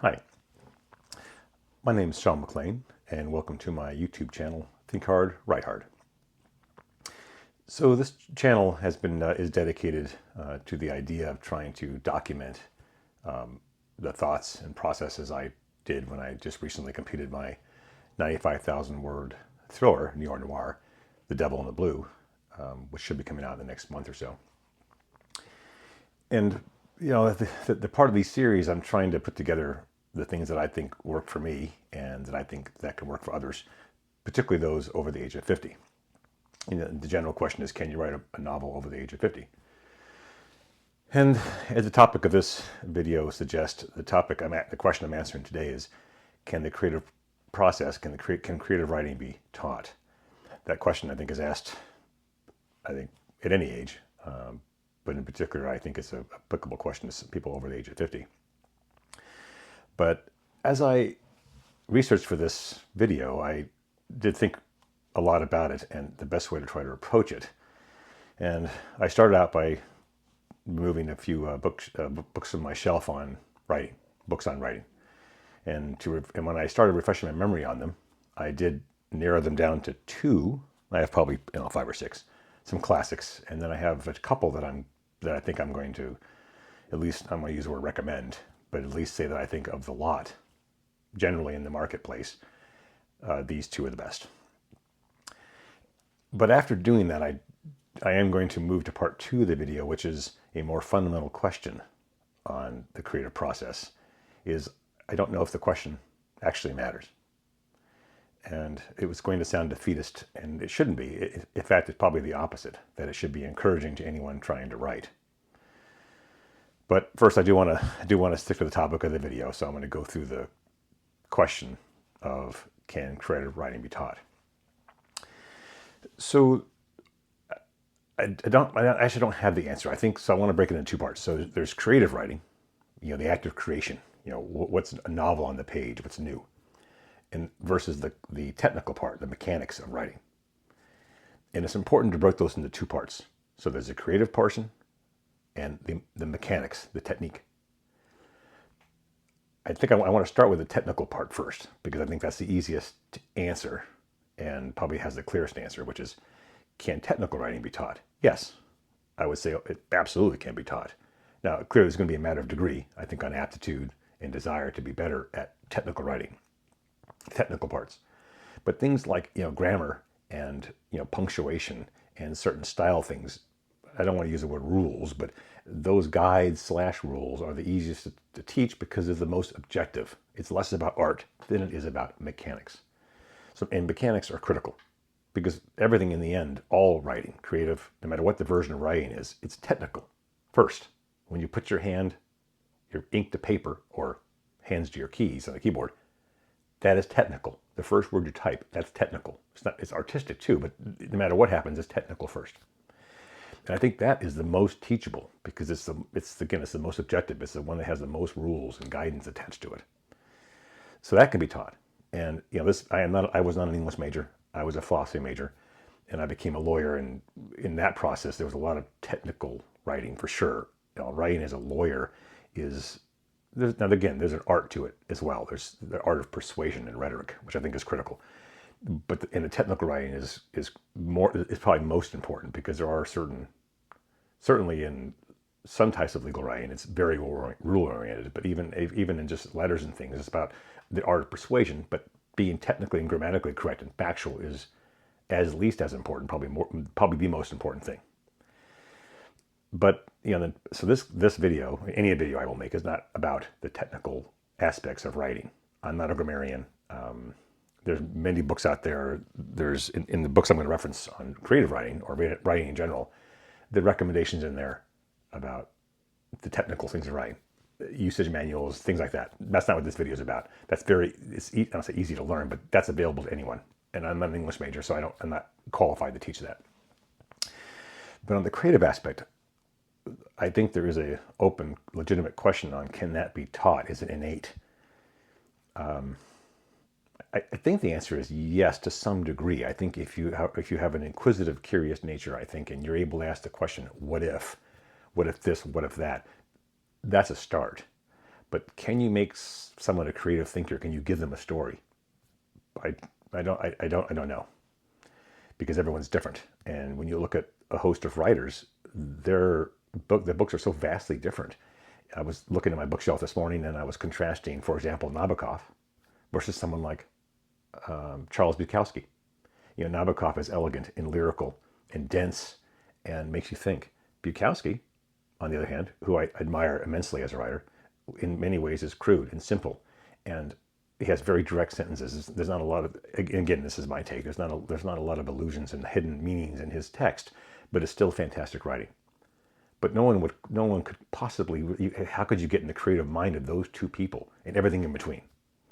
Hi, my name is Sean McLean, and welcome to my YouTube channel, Think Hard, Write Hard. So this channel has been is dedicated to the idea of trying to document the thoughts and processes I did when I just recently completed my 95,000 word thriller, neo-noir, The Devil in the Blue, which should be coming out in the next month or so. And the part of these series, I'm trying to put together the things that I think work for me and that I think that can work for others, particularly those over the age of 50. The general question is, can you write a novel over the age of 50? And as the topic of this video suggests, the question I'm answering today is, can the creative process, can creative writing be taught? That question, I think, is asked, at any age, but in particular, I think it's an applicable question to people over the age of 50. But as I researched for this video, I did think a lot about it and the best way to try to approach it. And I started out by removing a few books from my shelf on writing, books on writing. And when I started refreshing my memory on them, I did narrow them down to two. I have probably 5 or 6, some classics, and then I have a couple that I think I'm going to, at least I'm going to use the word recommend, but at least say that I think of the lot, generally in the marketplace, these two are the best. But after doing that, I am going to move to part 2 of the video, which is a more fundamental question on the creative process. I don't know if the question actually matters. And it was going to sound defeatist, and it shouldn't be. In fact, it's probably the opposite, that it should be encouraging to anyone trying to write. But first, I do want to stick to the topic of the video, so I'm going to go through the question of, can creative writing be taught? So I actually don't have the answer. I want to break it into 2 parts. So there's creative writing, the act of creation, what's a novel on the page, what's new, and versus the technical part, the mechanics of writing. And it's important to break those into 2 parts. So there's a creative portion and the mechanics, the technique. I think I want to start with the technical part first, because I think that's the easiest to answer and probably has the clearest answer, which is, can technical writing be taught? Yes, I would say it absolutely can be taught. Now, clearly it's going to be a matter of degree, I think, on aptitude and desire to be better at technical writing, technical parts. But things like, grammar and, punctuation and certain style things, I don't want to use the word rules, but those guides/rules are the easiest to teach because they're the most objective. It's less about art than it is about mechanics. And mechanics are critical because everything in the end, all writing, creative, no matter what the version of writing is, it's technical. First, when you put your ink to paper or hands to your keys on the keyboard, that is technical. The first word you type, that's technical. It's artistic too, but no matter what happens, it's technical first. And I think that is the most teachable because it's the most objective. It's the one that has the most rules and guidance attached to it. So that can be taught. And I was not an English major. I was a philosophy major, and I became a lawyer. And in that process, there was a lot of technical writing for sure. Writing as a lawyer there's an art to it as well. There's the art of persuasion and rhetoric, which I think is critical. But the technical writing is probably most important because there are certainly in some types of legal writing, it's very rule oriented. But even in just letters and things, it's about the art of persuasion. But being technically and grammatically correct and factual is at least as important, probably the most important thing. But so this video, any video I will make, is not about the technical aspects of writing. I'm not a grammarian. There's many books out there. There's in the books I'm going to reference on creative writing or writing in general, the recommendations in there about the technical things of writing, usage manuals, things like that. That's not what this video is about. I don't say easy to learn, but that's available to anyone. And I'm not an English major, so I'm not qualified to teach that. But on the creative aspect, I think there is a open, legitimate question on, can that be taught? Is it innate? I think the answer is yes, to some degree. I think if you have an inquisitive, curious nature, and you're able to ask the question, what if this, what if that, that's a start. But can you make someone a creative thinker? Can you give them a story? I don't know, because everyone's different. And when you look at a host of writers, their books are so vastly different. I was looking at my bookshelf this morning and I was contrasting, for example, Nabokov versus someone like Charles Bukowski. Nabokov is elegant and lyrical and dense and makes you think. Bukowski, on the other hand, who I admire immensely as a writer, in many ways is crude and simple, and he has very direct sentences. There's not a lot of, again, this is my take, there's not a lot of allusions and hidden meanings in his text, but it's still fantastic writing. But no one could possibly, how could you get in the creative mind of those two people and everything in between?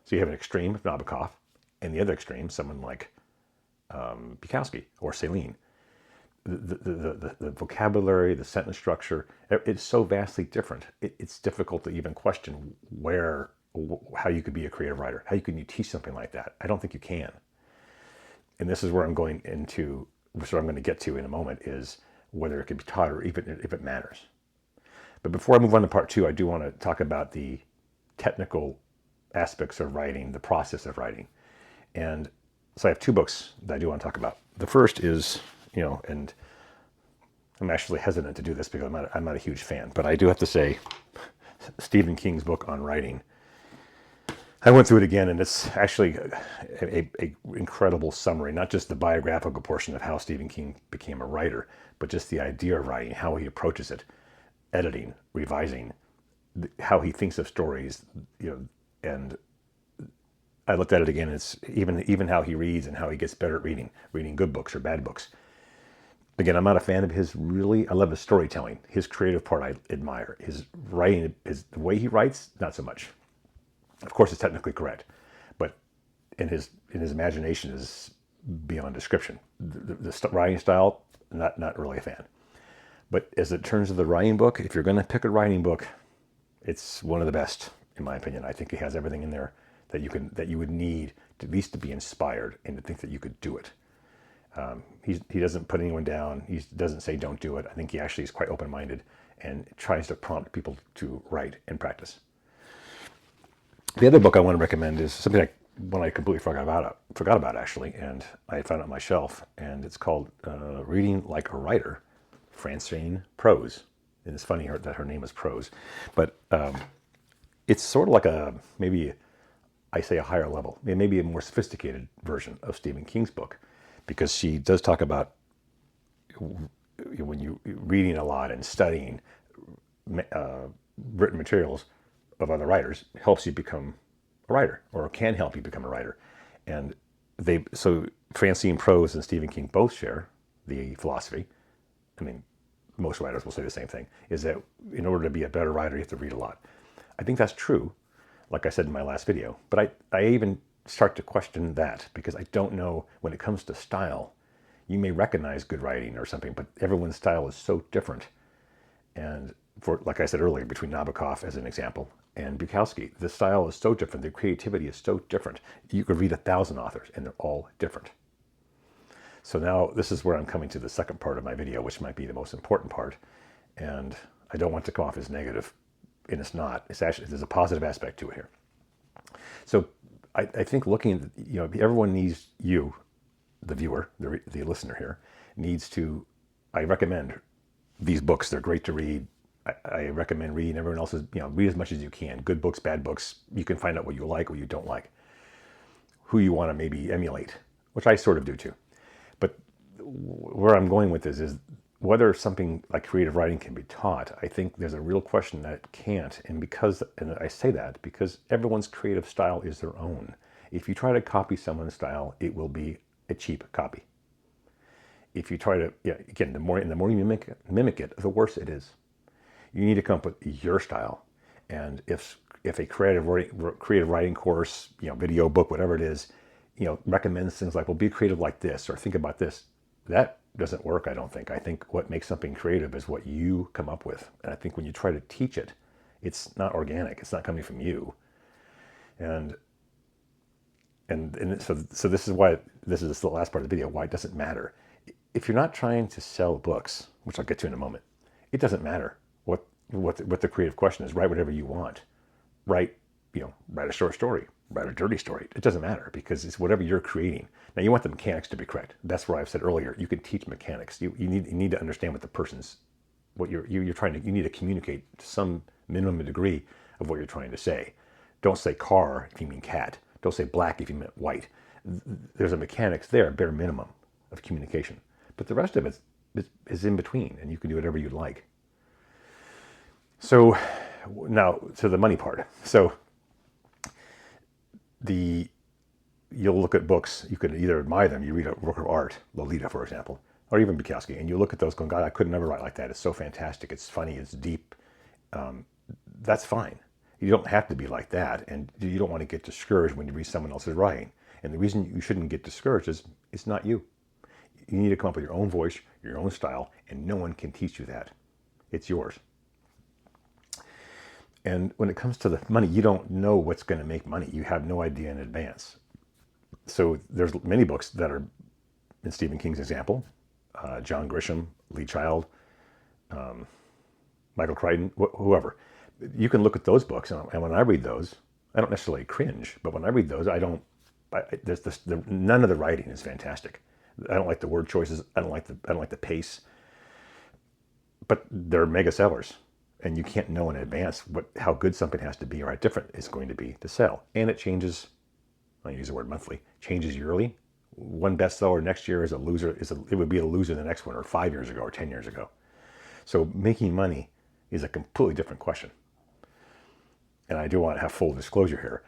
So you have an extreme of Nabokov, and the other extreme, someone like Bukowski or Celine. The vocabulary, the sentence structure, it's so vastly different. It's difficult to even question how you could be a creative writer. How can you teach something like that? I don't think you can. And this is where I'm going into, which I'm going to get to in a moment, is whether it can be taught or even if it matters. But before I move on to part two, I do want to talk about the technical aspects of writing, the process of writing. And so I have two books that I do want to talk about. The first is, and I'm actually hesitant to do this because I'm not a huge fan, but I do have to say, Stephen King's book on writing. I went through it again, and it's actually a incredible summary, not just the biographical portion of how Stephen King became a writer, but just the idea of writing, how he approaches it, editing, revising, how he thinks of stories, and I looked at it again. It's even how he reads and how he gets better at reading good books or bad books. Again, I'm not a fan of his, really. I love his storytelling. His creative part I admire. His writing, the way he writes, not so much. Of course, it's technically correct, but in his imagination is beyond description. The writing style, not really a fan. But as it turns to the writing book, if you're going to pick a writing book, it's one of the best, in my opinion. I think it has everything in there that you would need to, at least to be inspired and to think that you could do it. He doesn't put anyone down. He doesn't say don't do it. I think he actually is quite open-minded and tries to prompt people to write and practice. The other book I want to recommend is something I completely forgot about actually, and I found it on my shelf, and it's called Reading Like a Writer, Francine Prose. And it's funny that her name is Prose, but it's sort of like maybe I say a higher level, maybe a more sophisticated version of Stephen King's book, because she does talk about when you reading a lot and studying written materials of other writers helps you become a writer, or can help you become a writer. And so Francine Prose and Stephen King both share the philosophy. I mean, most writers will say the same thing, is that in order to be a better writer, you have to read a lot. I think that's true, like I said in my last video, but I even start to question that, because I don't know, when it comes to style, you may recognize good writing or something, but everyone's style is so different. And like I said earlier, between Nabokov as an example and Bukowski, the style is so different, the creativity is so different. You could read 1,000 authors and they're all different. So now this is where I'm coming to the second part of my video, which might be the most important part. And I don't want to come off as negative, and it's not. It's actually, there's a positive aspect to it here. So I think looking, everyone needs, you, the viewer, the listener here, needs to, I recommend these books. They're great to read. I recommend reading everyone else's, read as much as you can. Good books, bad books. You can find out what you like, what you don't like, who you want to maybe emulate, which I sort of do too. But where I'm going with this is whether something like creative writing can be taught. I think there's a real question that it can't. And I say that because everyone's creative style is their own. If you try to copy someone's style, it will be a cheap copy. If you try to, again, the more you mimic it, the worse it is. You need to come up with your style. And if a creative writing course, video book, whatever it is, recommends things like, well, be creative like this, or think about this, that doesn't work, I don't think. I think what makes something creative is what you come up with. And I think when you try to teach it, it's not organic. It's not coming from you. And so this is why, this is the last part of the video, why it doesn't matter. If you're not trying to sell books, which I'll get to in a moment, it doesn't matter what the creative question is. Write whatever you want. write a short story, write a dirty story. It doesn't matter because it's whatever you're creating. Now you want the mechanics to be correct. That's where I've said earlier, you can teach mechanics. You need to understand what the person's, what you're trying to, you need to communicate to some minimum degree of what you're trying to say. Don't say car if you mean cat. Don't say black if you meant white. There's a mechanics there, a bare minimum of communication. But the rest of it is in between, and you can do whatever you'd like. So now to the money part. So you'll look at books. You could either admire them. You read a work of art, Lolita, for example, or even Bukowski, and you look at those going, God, I could never write like that. It's so fantastic. It's funny. It's deep. That's fine. You don't have to be like that, and you don't want to get discouraged when you read someone else's writing. And the reason you shouldn't get discouraged is it's not you. You need to come up with your own voice, your own style, and no one can teach you that. It's yours. And when it comes to the money, you don't know what's going to make money. You have no idea in advance. So there's many books that are, in Stephen King's example, John Grisham, Lee Child, Michael Crichton, whoever. You can look at those books, and when I read those, I don't necessarily cringe, but when I read those, none of the writing is fantastic. I don't like the word choices. I don't like the pace. But they're mega sellers, and you can't know in advance how good something has to be or how different it's going to be to sell. And it changes. I use the word monthly. Changes yearly. One bestseller next year is a loser. It would be a loser the next one, or 5 years ago, or 10 years ago. So making money is a completely different question. And I do want to have full disclosure here.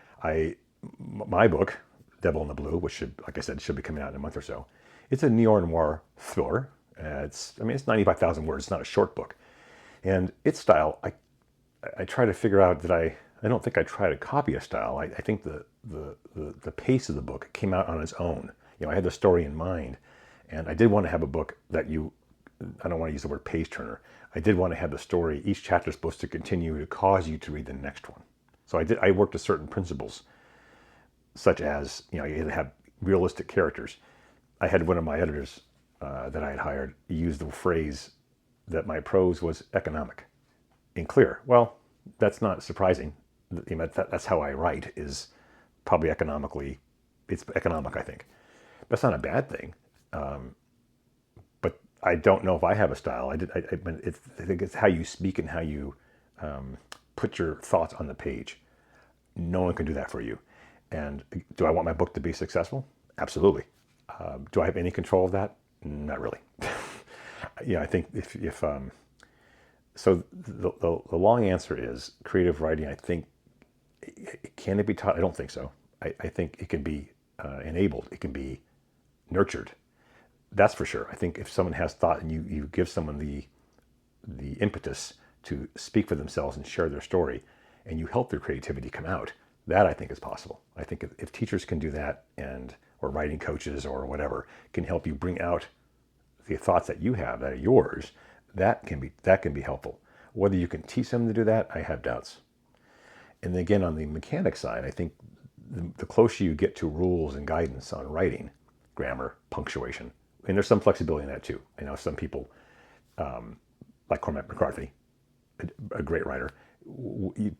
My book, Devil in the Blue, which like I said, should be coming out in a month or so. It's a neo-noir thriller. It's 95,000 words. It's not a short book. And its style, I try to figure out that I don't think I try to copy a style. I think the pace of the book came out on its own. I had the story in mind, and I did want to have a book that I don't want to use the word page turner. I did want to have the story. Each chapter is supposed to continue to cause you to read the next one. So I worked with certain principles, such as, you either have realistic characters. I had one of my editors that I had hired use the phrase that my prose was economic and clear. Well, that's not surprising. That's how I write, is probably economically. It's economic, I think. That's not a bad thing. But I don't know if I have a style. I think it's how you speak and how you put your thoughts on the page. No one can do that for you. And do I want my book to be successful? Absolutely. Do I have any control of that? Not really. I think if so the long answer is creative writing. I think, can it be taught? I don't think so. I think it can be enabled. It can be nurtured. That's for sure. I think if someone has thought and you give someone the impetus to speak for themselves and share their story, and you help their creativity come out, that I think is possible. I think if teachers can do that, or writing coaches or whatever can help you bring out the thoughts that you have that are yours, that can be helpful. Whether you can teach them to do that, I have doubts. And then again, on the mechanic side, I think the closer you get to rules and guidance on writing, grammar, punctuation, and there's some flexibility in that too. I know some people, like Cormac McCarthy, a great writer, would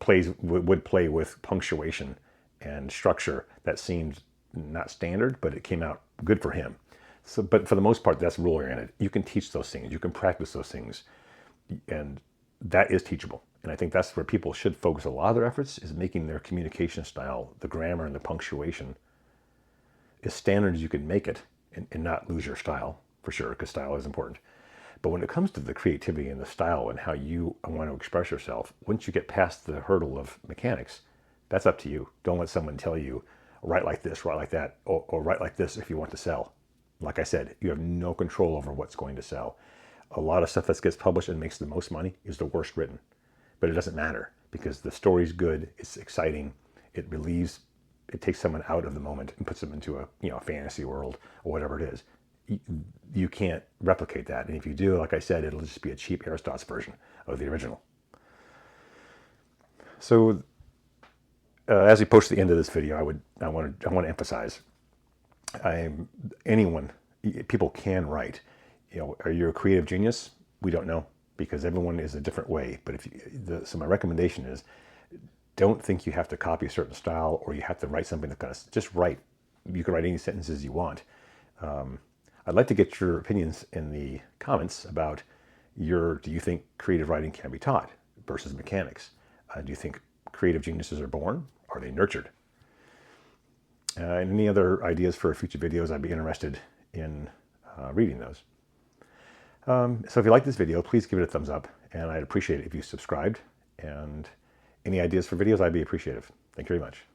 play with punctuation and structure that seemed not standard, but it came out good for him. So, but for the most part, that's rule oriented. You can teach those things. You can practice those things, and that is teachable. And I think that's where people should focus a lot of their efforts, is making their communication style, the grammar and the punctuation, as standard as you can make it, and not lose your style, for sure, because style is important. But when it comes to the creativity and the style and how you want to express yourself, once you get past the hurdle of mechanics, that's up to you. Don't let someone tell you, write like this, write like that, or write like this if you want to sell. Like I said, you have no control over what's going to sell. A lot of stuff that gets published and makes the most money is the worst written. But it doesn't matter, because the story's good, it's exciting, it takes someone out of the moment and puts them into a fantasy world or whatever it is. You can't replicate that. And if you do, like I said, it'll just be a cheap Aristotle's version of the original. So as we approach the end of this video, I want to emphasize, people can write. Are you a creative genius? We don't know, because everyone is a different way. But so my recommendation is, don't think you have to copy a certain style or you have to write something that's going to just write. You can write any sentences you want. I'd like to get your opinions in the comments about do you think creative writing can be taught versus mechanics? Do you think creative geniuses are born? Are they nurtured? And any other ideas for future videos, I'd be interested in reading those. So if you like this video, please give it a thumbs up, and I'd appreciate it if you subscribed. And any ideas for videos, I'd be appreciative. Thank you very much.